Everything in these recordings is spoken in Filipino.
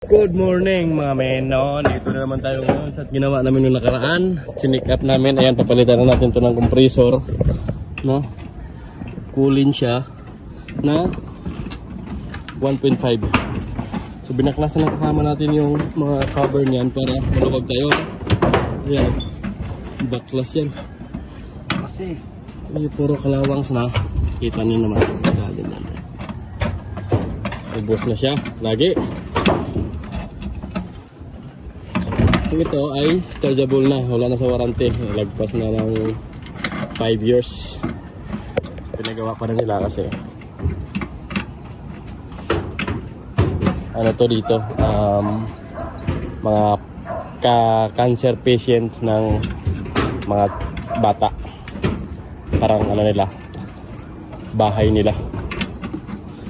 Good morning mga men, no? Dito na naman tayo ngayon sa ginawa namin nung nakaraan. Sinick up namin, ayan, papalitan na natin to ng compressor, no? Cooling siya na 1.5. So binaklasan na kasama natin yung mga cover niyan para maluwag tayo. Ayan, baklas yan. Kasi Ay, puro kalawangs na. Kita niyo naman. Ubos na siya, lagi. So ito ay chargeable na, wala na sa warranty. Lagpas na ng 5 years. So, pinagawa pa na nila kasi ano to dito, mga cancer patients ng mga bata. Parang ano nila, bahay nila.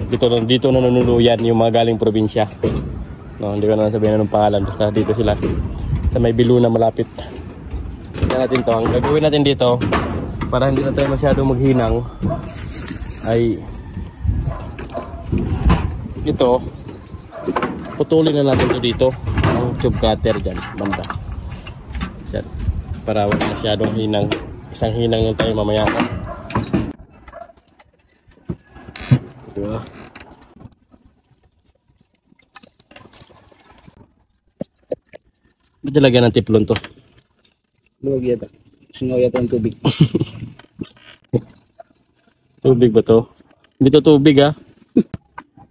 Dito na nanuluyan yung mga galing probinsya. No, hindi ko na sabihin anong pangalan, basta dito sila sa may Biluna malapit. Tingnan natin to. Ang gagawin natin dito para hindi na tayo masyadong maghinang ay ito, putulin na natin to dito ang tube cutter dyan banda dyan, para wala masyadong hinang. Isang hinang yung tayo mamaya, no? Diba? Ba't lagyan ng tiplon to? luwag yata. Singaw yata ang tubig. Tubig ba to? Hindi to tubig, ah.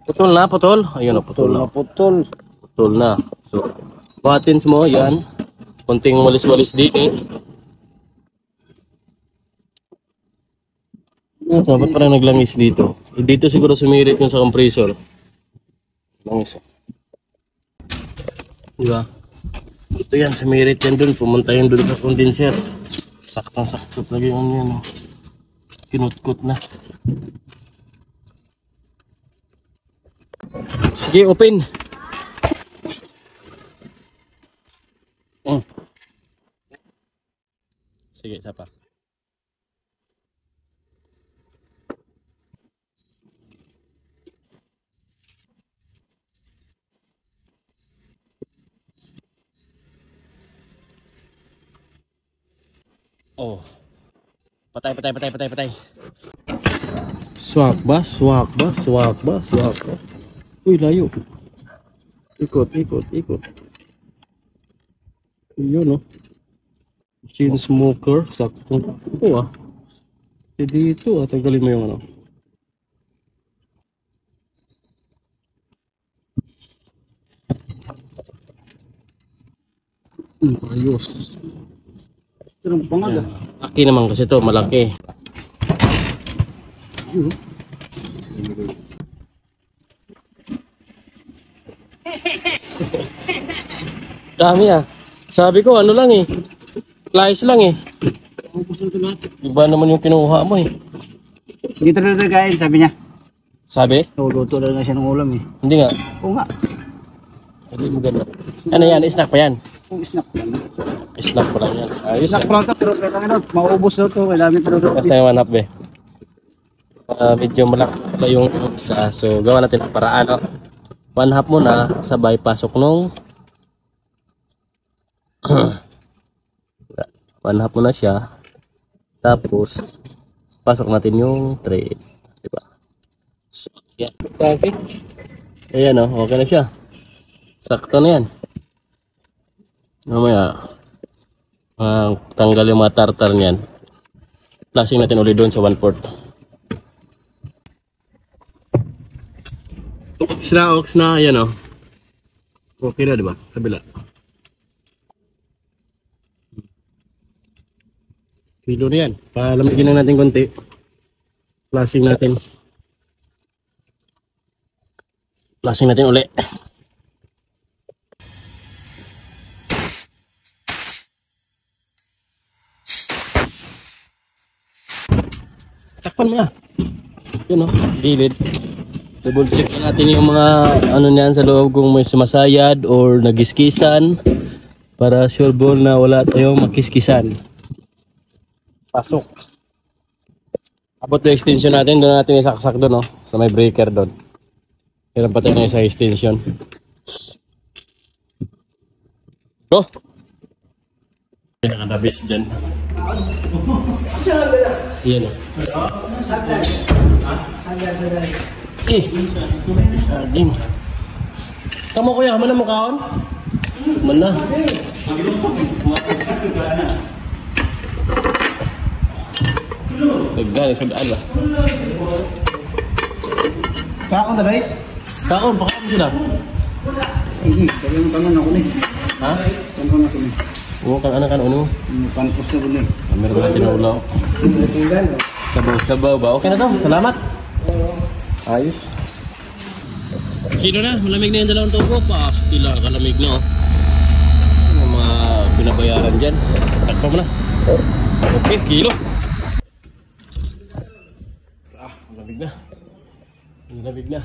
Putol na, putol. Ayun, putol na. Putol. Putol na. So, buttons mo, yan. Konting walis-walis din, eh. Ba't parang naglangis dito? Dito siguro sumirit yung sa compressor. Langis. Diba? Ito yan, sumirit yan dun. Pumunta yan dun sa condenser. Saktang-sakto lagi yung yan. Kinutkot na. Sige, open. Sige, isa pa. Oh. Patay. Swak ba? Uy, layo. Ikot. Yun, no? Chain smoker. Sakto. Ito, ah. Dito, ah. Tanggalin mo yung ano. Ayos. Pero pangaga. Laki naman kasi to, malaki. Dami, ah. Sabi ko ano lang, eh. Slice lang, eh. Iba naman yung kinuha mo, eh. Dito na ito kain, sabi niya. Sabi? Luto na nga siya ng ulam eh. Hindi nga. Oo nga. Hindi mo ganda. Ano yan? Snack pa yan? Kung snack lang. Snack pa lang yan. Ayos, Snack eh. pa lang ito, pero kailangan maubos na ito. Kailangan pa ito. Basta yung manap, eh. Medyo malaki pala yung isa. So, gawa natin ang paraan, no? 1/2 muna, sabay pasok nung 1/2 muna siya. Tapos, pasok natin yung tray. Diba? So, yan. Okay. Ayan, oh. Okay na siya. Sakto na yan. Mamaya, tanggal yung mga tartar niyan. Flashing natin ulit doon sa 1/4. Ox na, ayan, oh. Okay na, diba? Kabila. Kilo na yan. Palamigin na natin konti. Flashing natin. Flashing natin ulit. Takpan mo na. Yun, oh. Gilid. Double check natin yung mga ano niyan sa loob kung may sumasayad or nagiskisan para sure ball na wala tayong makiskisan. Pasok. Abot yung extension natin, doon natin isaksak doon, no? Sa may breaker doon. Kailan pa tayo ng isang extension. Oh! Pinaka-the-best dyan. Yan o. Saging. Kamu kuya, mana mo kaon? Mana? Nagdali sa daan ba? Kaon na ba? Kaon, pakaon sila. Sige, kanon ako ni. Ha? Kanon ako ni. Oo, kang anak kan ano? Pampos na buli. Meron natin na ulaw. Sabaw-sabaw ba? Okay na to, salamat. Ayos. Sino na? Malamig na yung dalawang tubo. Pasti lang, kalamig na oh. Yung mga binabayaran dyan. Takpa mo na. Okay, kilo. Malamig na. Malamig na.